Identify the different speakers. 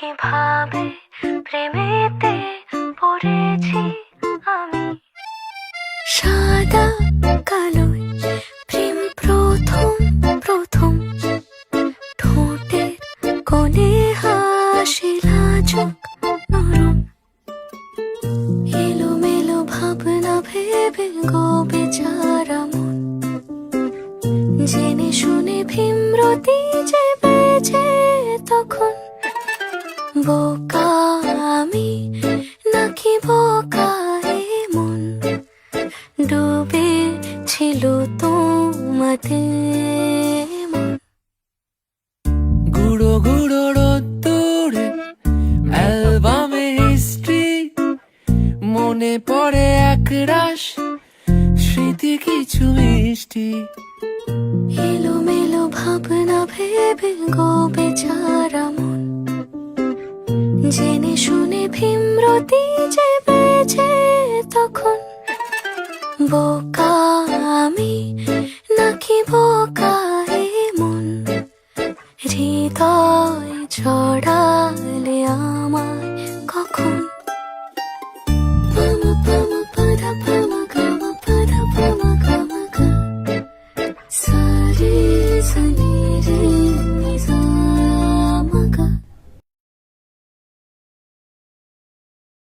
Speaker 1: কিভাবে প্রেমেতে পড়েছি আমি। সাদা কালোয় প্রেম প্রথম প্রথম, ঠোঁটের কোণে হাসি লাজুক নরম, এলোমেলো ভাবনা ভেবে গো বেচারা মন, জেনে শুনে ভীমরতি যে বেজে তখন। বোকা আমি নাকি বোকা এ মন, ডুবে ছিল তোমাতে মন।
Speaker 2: গুঁড়ো গুঁড়ো রোদ্দুরে অ্যালবামে হিস্ট্রি, মনে পড়ে একরাশ স্মৃতি কিছু মিষ্টি,
Speaker 1: এলোমেলো ভাবনা ভেবে গো বেচারা মন, জেনে শুনে ভীমরতি যে বেজে তখন।